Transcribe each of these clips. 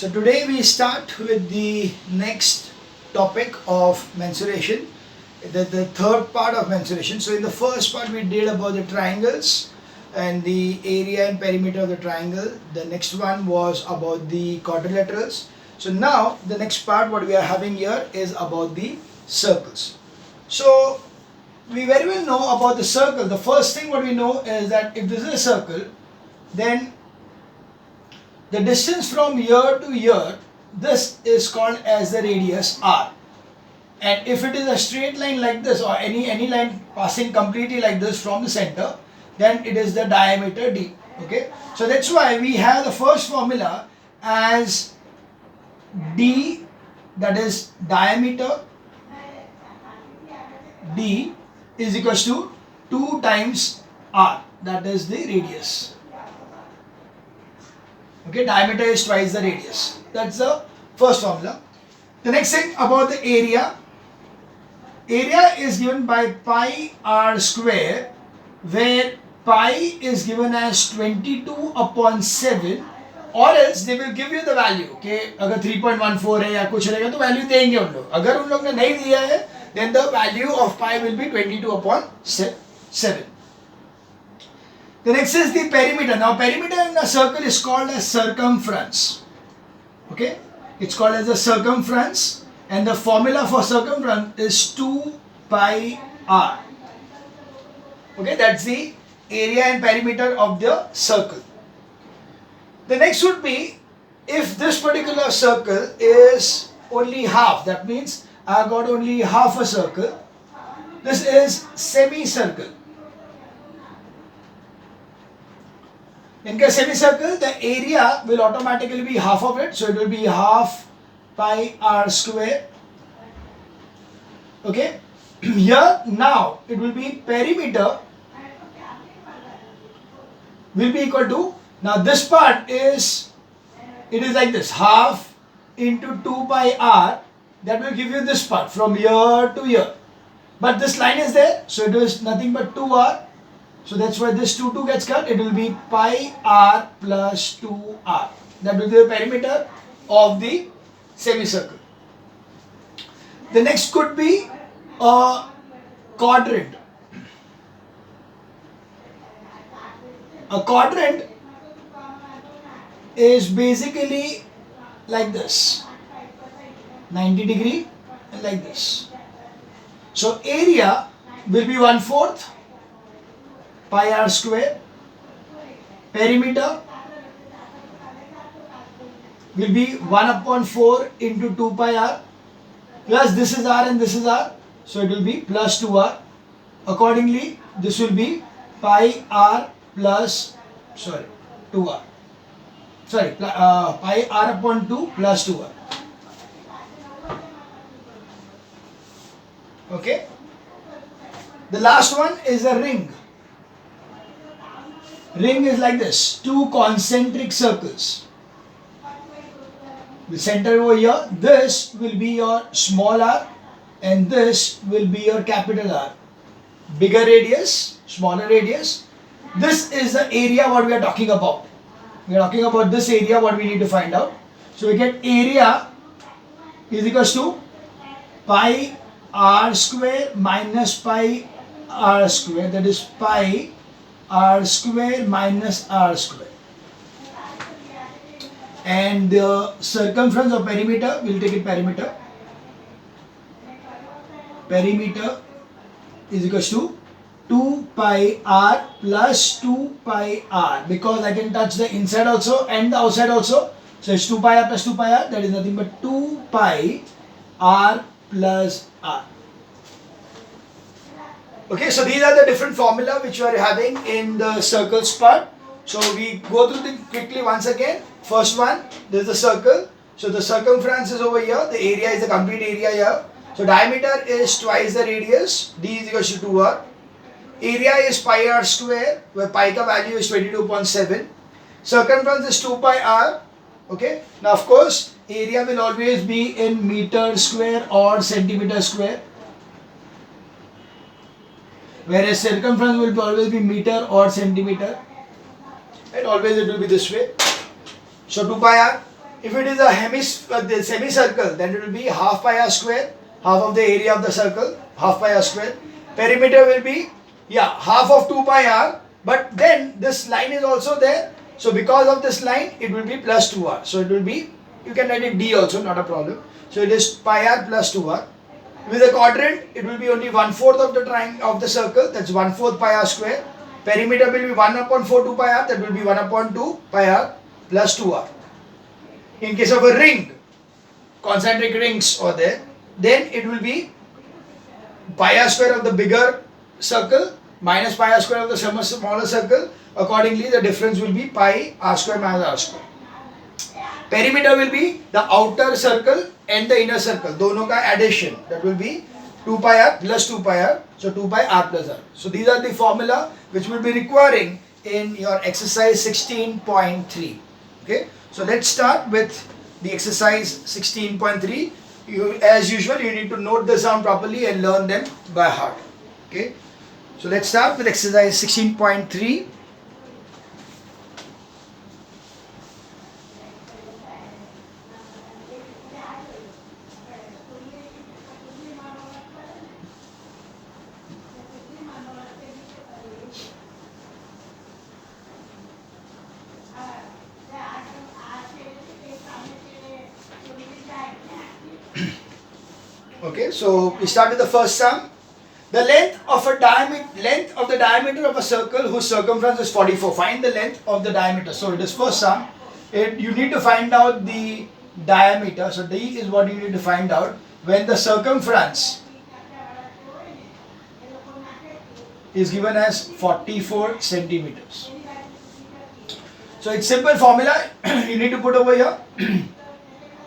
So today we start with the next topic of mensuration, the third part of mensuration. So in the first part we did about the triangles and the area and perimeter of the triangle. The next one was about the quadrilaterals. So now the next part what we are having here is about the circles. So we very well know about the circle. The first thing what we know is that if this is a circle, then the distance from here to here, this is called as the radius r. And if it is a straight line like this, or any line passing completely like this from the center, then it is the diameter d. Okay, so that's why we have the first formula as d, that is diameter d, is equals to 2 times r, that is the radius. Okay, diameter is twice the radius. That's the first formula. The next thing about the area. Area is given by pi r square, where pi is given as 22 upon 7, or else they will give you the value. Okay, अगर 3.14 है या कुछ रहेगा तो value देंगे उन लोग. अगर उन लोग ने नहीं दिया है, then the value of pi will be 22 upon 7. The next is the perimeter. Now perimeter in a circle is called as circumference. Okay, it's called as the circumference, and the formula for circumference is 2 pi r. Okay, that's the area and perimeter of the circle. The next would be, if this particular circle is only half, that means I got only half a circle. This is semicircle. In a semicircle, the area will automatically be half of it, so it will be half pi r square. Okay, here now it will be perimeter will be equal to, now this part is, it is like this, half into 2 pi r, that will give you this part from here to here. But this line is there, so it is nothing but 2r. So that's why this 2 gets cut. It will be pi r plus 2r. That will be the perimeter of the semicircle. The next could be a quadrant. A quadrant is basically like this, 90 degree and like this. So area will be 1/4 pi r square. Perimeter will be 1 upon 4 into 2 pi r, plus this is r and this is r, so it will be plus 2r. Accordingly, this will be pi r plus, 2r. Pi r upon 2 plus 2r. Okay. The last one is a ring. Ring is like this, 2 concentric circles. The center over here, this will be your small r and this will be your capital R. Bigger radius, smaller radius. This is the area what we are talking about. We are talking about this area what we need to find out. So we get area is equals to pi r square minus pi r square, that is pi r square minus r square, and the circumference of perimeter, we'll take it perimeter. Perimeter is equals to 2 pi r plus 2 pi r, because I can touch the inside also and the outside also, so it's 2 pi r plus 2 pi r, that is nothing but 2 pi r plus r. Okay, so these are the different formula which we are having in the circles part. So we go through them quickly once again. First one, this is the circle. So the circumference is over here. The area is the complete area here. So diameter is twice the radius. D is equals to 2r. Area is pi r square, where pi ka value is 22.7. Circumference is 2 pi r. Okay. Now of course, area will always be in meter square or centimeter square, whereas circumference will always be meter or centimeter, and always it will be this way. So 2 pi r If it is a the semicircle, then it will be half pi r square, half of the area of the circle, half pi r square. Perimeter will be, yeah, half of 2 pi r, but then this line is also there. So because of this line, it will be plus 2r. So it will be, you can write it d also, not a problem. So it is pi r plus 2r. With a quadrant, it will be only 1/4 of the triangle of the circle, that's 1/4 pi r square. Perimeter will be 1 upon 4 2 pi r, that will be 1 upon 2 pi r plus 2r. In case of a ring, concentric rings are there, then it will be pi r square of the bigger circle minus pi r square of the smaller circle. Accordingly, the difference will be pi r square minus r square. Perimeter will be the outer circle and the inner circle, दोनों का addition, that will be 2 pi r plus 2 pi r, so 2 pi r plus r. So these are the formula which will be requiring in your exercise 16.3. Okay, so let's start with the exercise 16.3. As usual, you need to note this down properly and learn them by heart. Okay, so let's start with exercise 16.3. Okay, so we start with the first sum. The length of the diameter of a circle whose circumference is 44. Find the length of the diameter. So it is first sum. You need to find out the diameter. So D is what you need to find out when the circumference is given as 44 centimeters. So it's simple formula. You need to put over here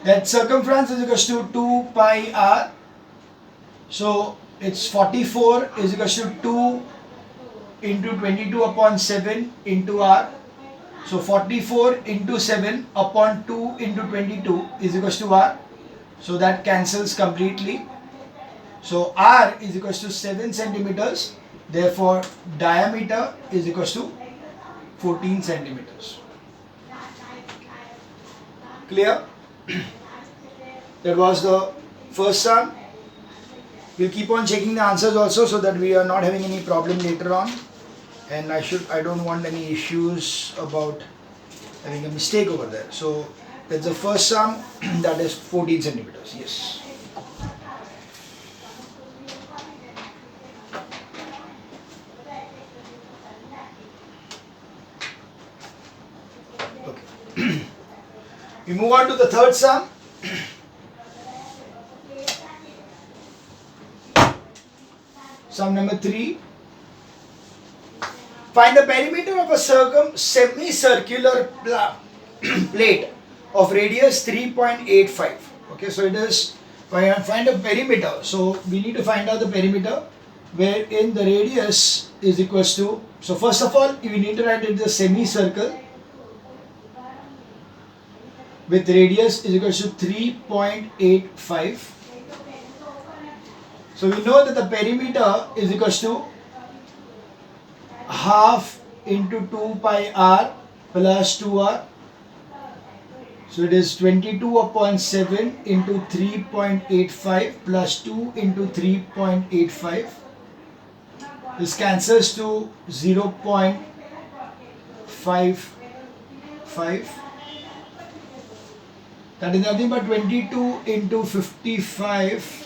that circumference is equal to 2 pi r. So it's 44 is equal to 2 into 22 upon 7 into r. So 44 into 7 upon 2 into 22 is equal to r. So that cancels completely. So r is equal to 7 centimeters. Therefore diameter is equal to 14 centimeters. Clear? That was the first sum. We'll keep on checking the answers also so that we are not having any problem later on. And I don't want any issues about having a mistake over there. So that's the first sum, that is 14 centimeters. Yes. Okay. We move on to the third sum. Sum number 3. Find the perimeter of a semicircular plate of radius 3.85. Okay, so it is find a perimeter. So we need to find out the perimeter wherein the radius is equal to. So first of all, we need to write it as a semicircle with radius is equal to 3.85. So we know that the perimeter is equal to half into 2 pi r plus 2r. So it is 22 upon 7 into 3.85 plus 2 into 3.85. This cancels to 0.55. That is nothing but 22 into 55.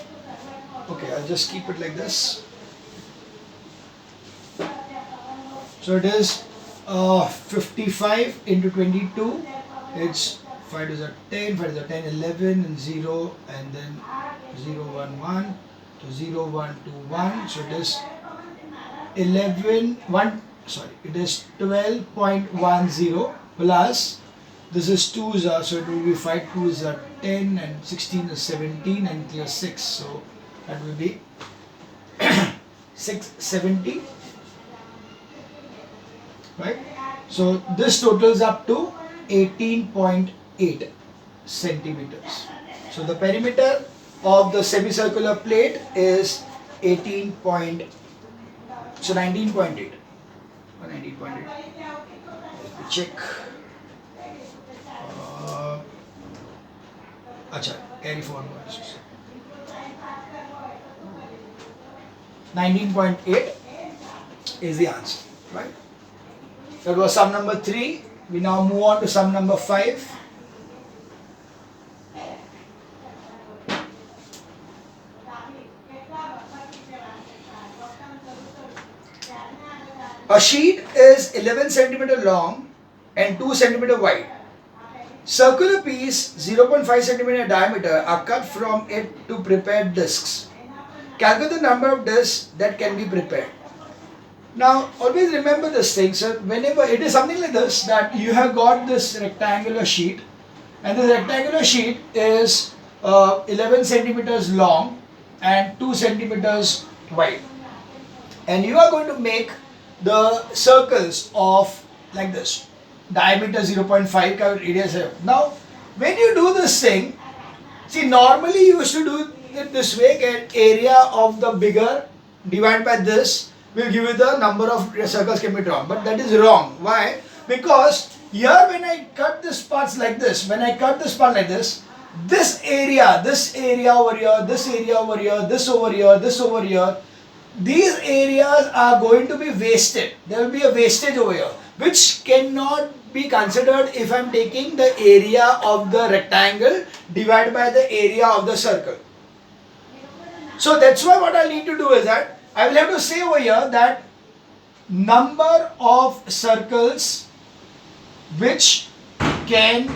Okay, I'll just keep it like this. So it is 55 into 22. It's 5 is a 10, 5 is a 10, 11 and 0 and then 0, 1, 1 to 0, 1, 2, 1. So it is 11, 1, sorry, it is 12.10 plus this is 2 so it will be 5 2 is 10 and 16 is 17 and here 6. So that will be 670, right? So this totals up to 18.8 centimeters. So the perimeter of the semicircular plate is 19.8. 19.8. Let me check. Acha, carry forward. 19.8 is the answer, right? That was sum number 3. We now move on to sum number 5. A sheet is 11 centimeter long and 2 centimeter wide. Circular piece 0.5 centimeter diameter are cut from it to prepare discs. Calculate the number of discs that can be prepared. Now, always remember this thing, sir. Whenever it is something like this, that you have got this rectangular sheet, and the rectangular sheet is 11 centimeters long and 2 centimeters wide, and you are going to make the circles of like this, diameter 0.5, radius. Now, when you do this thing, see, normally you used to do it this way, get area of the bigger divided by this will give you the number of circles can be drawn, but that is wrong. Why? Because here when I cut this parts like this, when I cut this part like this area over here, this area over here, this over here, this over here, these areas are going to be wasted. There will be a wastage over here, which cannot be considered if I am taking the area of the rectangle divided by the area of the circle. So that's why what I need to do is that I will have to say over here that number of circles which can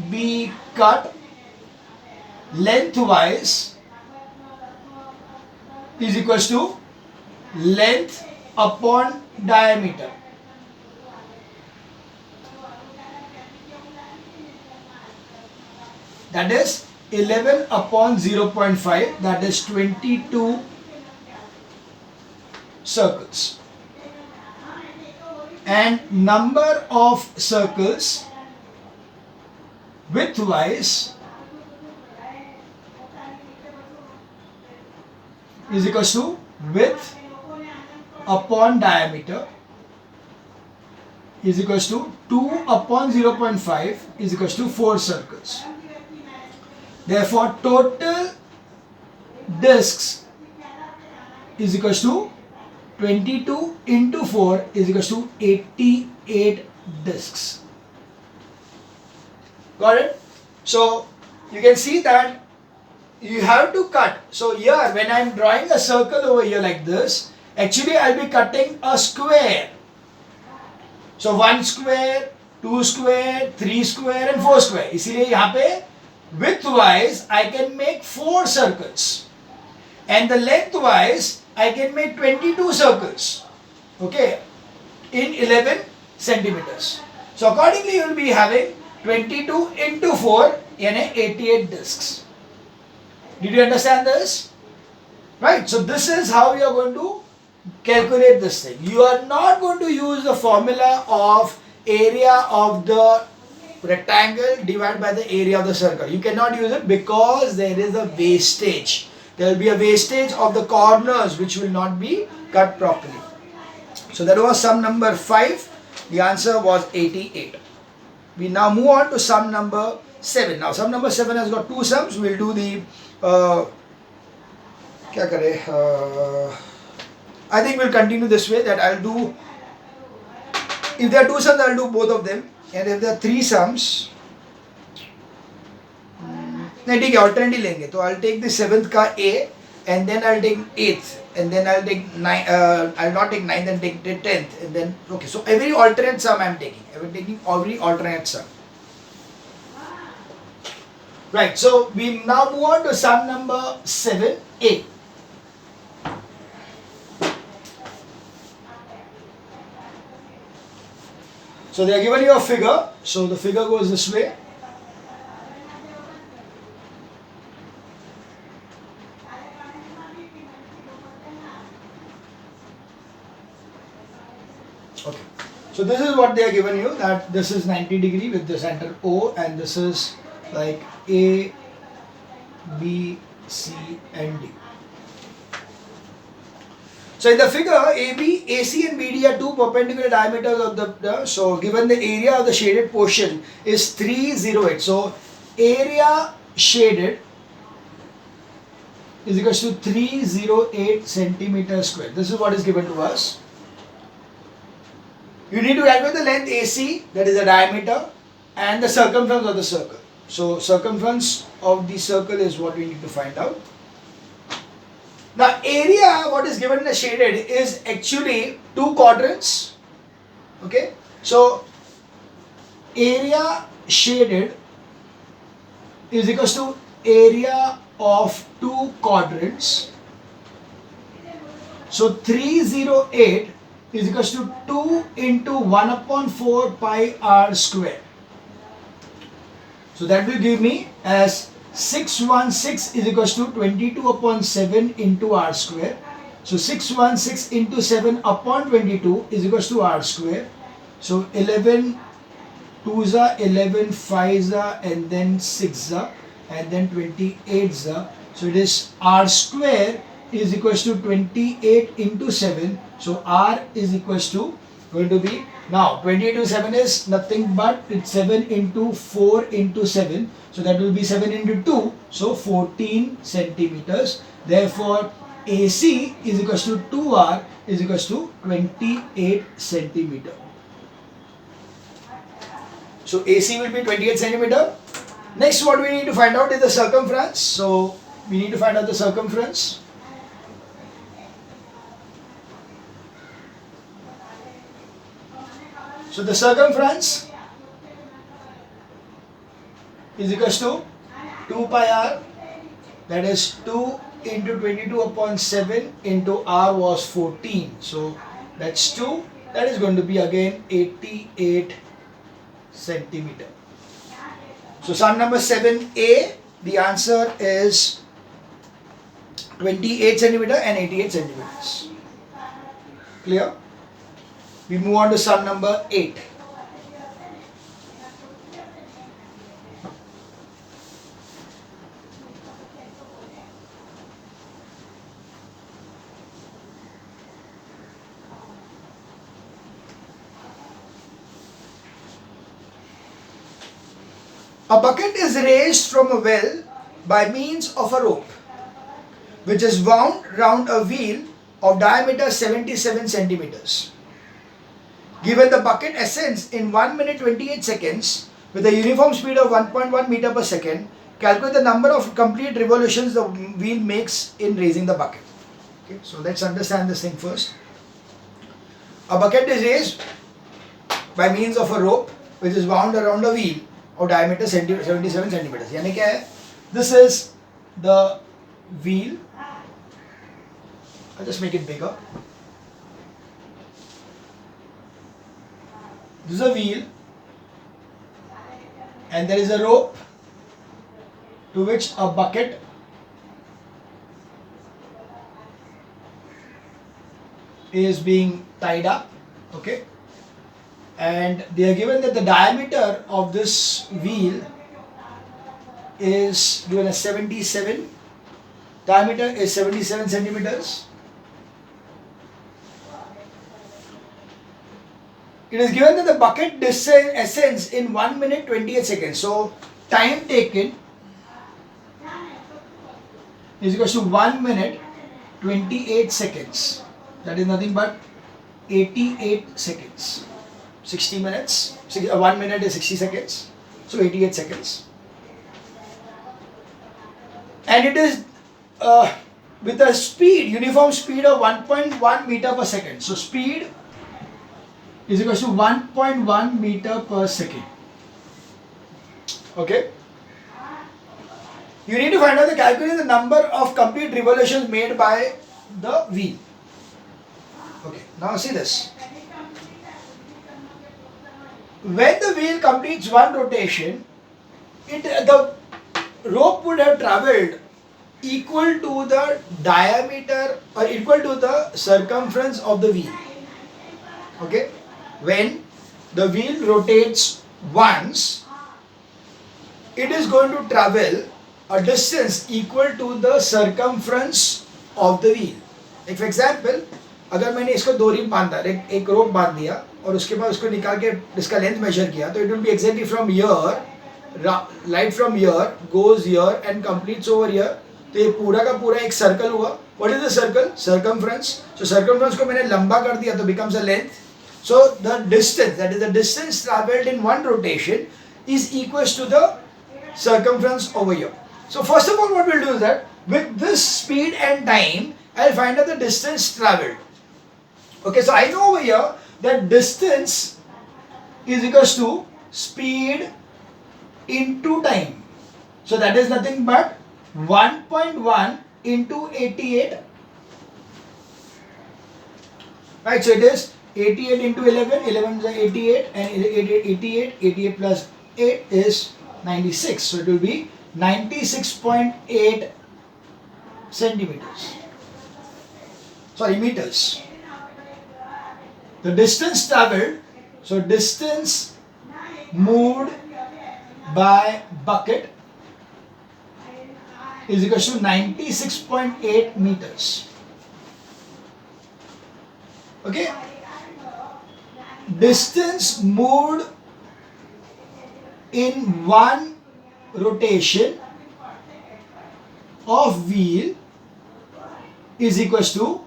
be cut lengthwise is equals to length upon diameter. That is 11 upon 0.5, that is 22 circles. And number of circles widthwise is equals to width upon diameter is equals to 2 upon 0.5 is equals to 4 circles. Therefore, total discs is equals to 22 into 4 is equals to 88 discs. Got it? So, you can see that you have to cut. So, here when I am drawing a circle over here like this, actually I will be cutting a square. So, 1 square, 2 square, 3 square and 4 square. इसीलिए यहाँ पे widthwise I can make 4 circles, and the lengthwise I can make 22 circles, okay, in 11 centimeters. So accordingly you will be having 22 into 4 यानी 88 discs. Did you understand this? Right, so this is how you are going to calculate this thing. You are not going to use the formula of area of the rectangle divided by the area of the circle. You cannot use it because there is a wastage. There will be a wastage of the corners which will not be cut properly. So that was sum number 5. The answer was 88. We now move on to sum number 7. Now sum number 7 has got 2 sums. We will do the I think we'll continue this way, that I'll do, if there are 2 sums I'll do both of them, and if there are 3 sums, नहीं ठीक है, alternately लेंगे. तो I'll take the 7th का A, and then I'll take 8th, and then I'll take 9. I'll not take 9th and take the 10th, and then okay. So every alternate sum I'm taking. I'm taking every alternate sum. Right. So we now move on to sum number 7A. So they are given you a figure. So the figure goes this way. Okay. So this is what they are given you, that this is 90 degree with the center O, and this is like A, B, C and D. So in the figure, AB, AC and BD are 2 perpendicular diameters of the, so given the area of the shaded portion is 308. So area shaded is equals to 308 centimeter square. This is what is given to us. You need to calculate the length AC, that is the diameter, and the circumference of the circle. So circumference of the circle is what we need to find out. Now area, what is given in the shaded, is actually two quadrants. Okay, so area shaded is equals to area of two quadrants. So 308 is equals to 2 into 1 upon 4 pi r square. So that will give me as 616 is equals to 22 upon 7 into r square. So 616 into 7 upon 22 is equals to r square. So 11 2s are 11 5s are and then 6s are and then 28s are. So it is r square is equals to 28 into 7. So r is equals to going to be, now 28 into 7 is nothing but it's 7 into 4 into 7. So that will be 7 into 2. So 14 centimeters. Therefore AC is equals to 2r is equals to 28 centimeter. So AC will be 28 centimeter. Next, what we need to find out is the circumference. So we need to find out the circumference. So the circumference is equals to 2 pi r, that is 2 into 22 upon 7 into r was 14. So that's 2. That is going to be again 88 centimeter. So sum number 7A, the answer is 28 centimeter and 88 centimeters. Clear? We move on to sum number 8. A bucket is raised from a well by means of a rope, which is wound round a wheel of diameter 77 centimeters. Given the bucket ascends in 1 minute 28 seconds with a uniform speed of 1.1 meter per second, calculate the number of complete revolutions the wheel makes in raising the bucket. Okay, so let's understand this thing first. A bucket is raised by means of a rope which is wound around a wheel of diameter 77 centimeters. यानी क्या है? This is the wheel. I'll just make it bigger. This is a wheel and there is a rope to which a bucket is being tied up. Okay, and they are given that the diameter of this wheel is given as 77. Diameter is 77 centimeters. It is given that the bucket ascends in 1 minute 28 seconds. So time taken is equal to 1 minute 28 seconds. That is nothing but 88 seconds. 60 minutes. 1 minute is 60 seconds. So 88 seconds. And it is with a speed, uniform speed of 1.1 meter per second. So speed is equal to 1.1 meter per second. Okay. You need to find out the calculate the number of complete revolutions made by the wheel. Okay. Now see this. When the wheel completes one rotation, the rope would have travelled equal to the diameter or equal to the circumference of the wheel. Okay. When the wheel rotates once, it is going to travel a distance equal to the circumference of the wheel. Like for example, अगर मैंने इसको दो ring बांधा, एक रोप बांध दिया और उसके बाद उसको निकाल के इसका लेंथ मेजर किया, तो it will be exactly from here light from here goes here and completes over here, तो ये पूरा का पूरा एक सर्कल हुआ. What is the circle? Circumference. So circumference को मैंने लंबा कर दिया तो becomes a length. So the distance, that is the distance traveled in one rotation, is equals to the circumference over here. So first of all, what we'll do is that with this speed and time, I'll find out the distance traveled. Okay, so I know over here that distance is equals to speed into time. So that is nothing but 1.1 into 88. Right, so it is 88 into 11, 11 is 88, and 88 plus 8 is 96. So it will be 96.8 centimeters. Sorry, meters. The distance traveled, so distance moved by bucket is equal to 96.8 meters. Okay? Distance moved in one rotation of wheel is equal to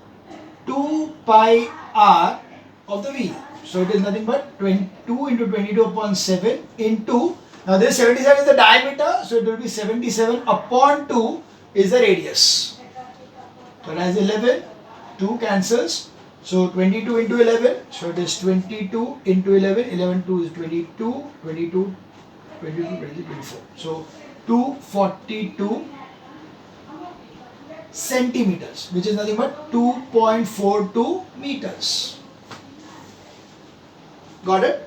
2 pi r of the wheel. So it is nothing but 22 into 22 upon 7 into, now this 77 is the diameter, so it will be 77 upon 2 is the radius. So it has 11, 2 cancels, so 22 into 11, so it is 22 into 11, 11 2 is 22, 22, 22, 23, 24. So 242 centimeters, which is nothing but 2.42 meters. Got it?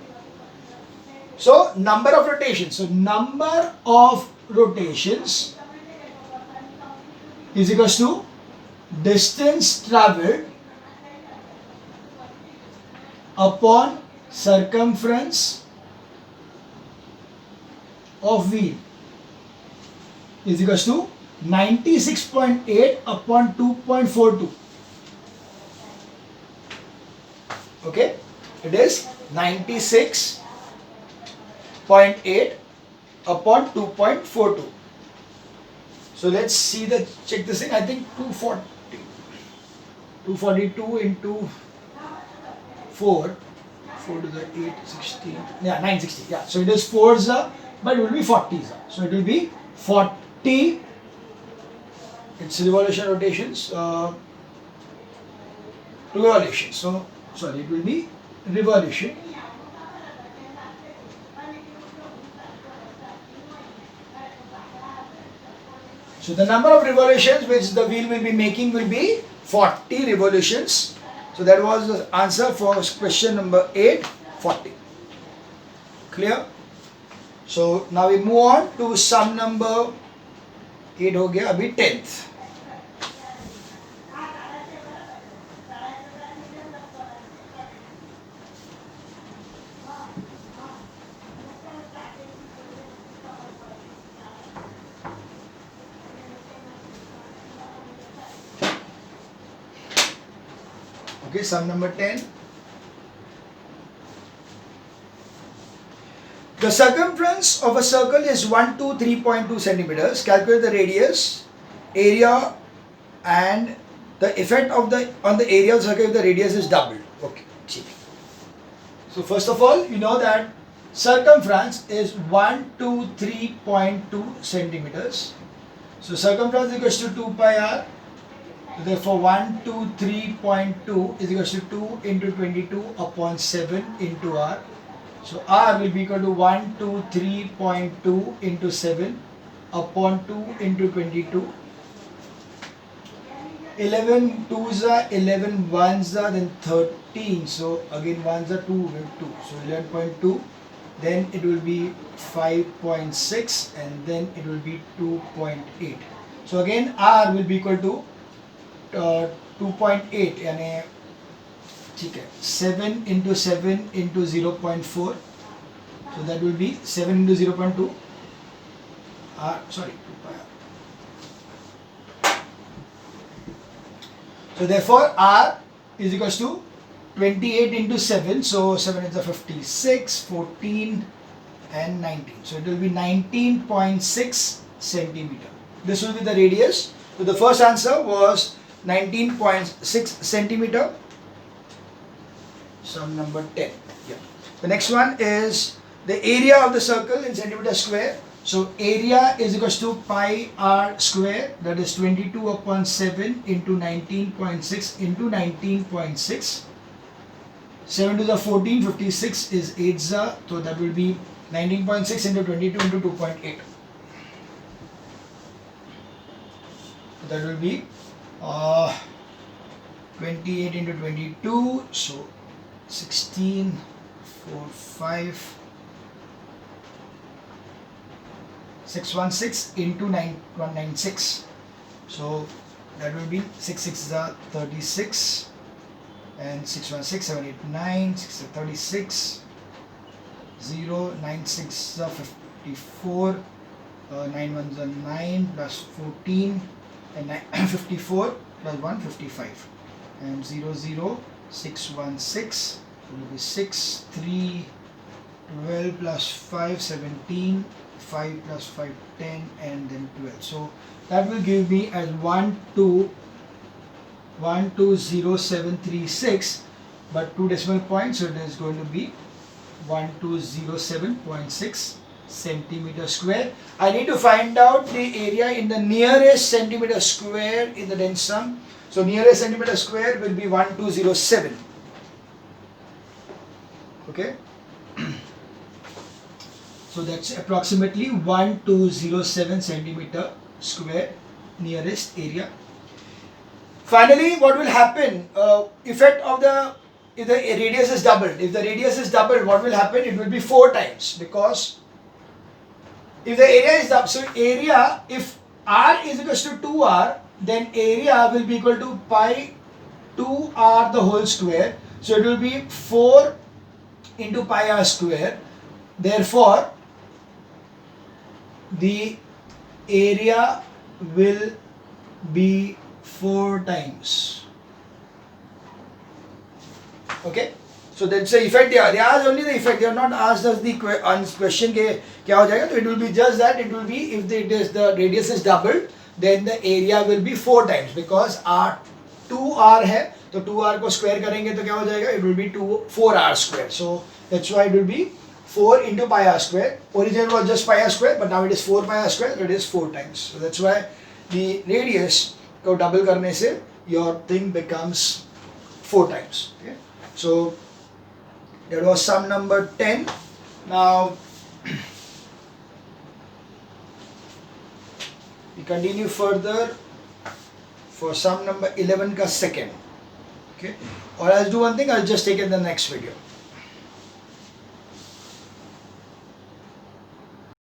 So number of rotations. So number of rotations is equals to distance traveled upon circumference of wheel is equals to 96.8 upon 2.42. Okay, it is 96.8 upon 2.42. So let's see the, check this thing. I think 242 into 4 to the 8, 16, yeah, 960, yeah. So it is 4 but it will be 40 so it will be 40, it's revolution rotations, revolution, so sorry, it will be revolution. So the number of revolutions which the wheel will be making will be 40 revolutions. So that was the answer for question number 8, 40. Clear? So now we move on to sum number 8 हो गया, अभी 10th. Okay, sum number 10. The circumference of a circle is 123.2 centimeters. Calculate the radius, area, and the effect of the on the area of the circle if the radius is doubled. Okay, so first of all, you know that circumference is 123.2 centimeters. So circumference is equal to 2 pi r. Therefore 123.2 is equal to 2 into 22 upon 7 into r. So r will be equal to 123.2 into 7 upon 2 into 22. 11 2s are 11 1s are then 13. So again 1s are 2 with 2. So 11.2. Then it will be 5.6 and then it will be 2.8. So again r will be equal to 2.8 यानी ठीक है 7 into 7 into 0.4 so that will be 7 into 0.2 sorry 2 pi r. So therefore r is equals to 28 into 7, so 7 is a 56, 14, and 19. So it will be 19.6 centimeter. This will be the radius. So the first answer was 19.6 centimeter. Sum number 10. Yeah. The next one is the area of the circle in centimeter square. So area is equals to pi r square, that is 22 upon 7 into 19.6 into 19.6. 7 to the 14, 56 is 8 za, so that will be 19.6 into 22 into 2.8. That will be 28 into 22, so 16, 4, 5, 616 into 9196. So that will be 6 6 is 36 and 616 7 8 9 6 36 0 9 6 is 54 9 1 is 9 plus 14 and 54 plus 1 55 and 0 0 6 1 6 will be 6 3 12 plus 5 17 5 plus 5 10 and then 12. So that will give me as 120736, but 2 decimal points, so it is going to be 1207.6 centimeter square. I need to find out the area in the nearest centimeter square in the dense sum. So nearest centimeter square will be 1207. Okay. So that's approximately 1207 centimeter square nearest area. Finally, what will happen? Effect of if the radius is doubled. If the radius is doubled, what will happen? It will be 4 times, because if the area is doubled, so area, if r is equals to 2r, then area will be equal to pi 2r the whole square. So it will be 4 into pi r square. Therefore, the area will be 4 times. Okay, so that's the effect. They asked only the effect. They are not asked us the question ke kya ho jayega. So it will be just that. It will be if the radius is doubled, then the area will be 4 times, because r 2r hai, तो 2r को square करेंगे तो क्या हो जाएगा? It will be 4r square. So that's why it will be 4 into pi r square. Original was just pi r square, but now it is 4 pi r square. So it is 4 times. So that's why the radius को double करने से your thing becomes 4 times. Okay. So that was sum number 10. Now we continue further for sum number 11 ka second. Okay. Or I'll do one thing. I'll just take it in the next video.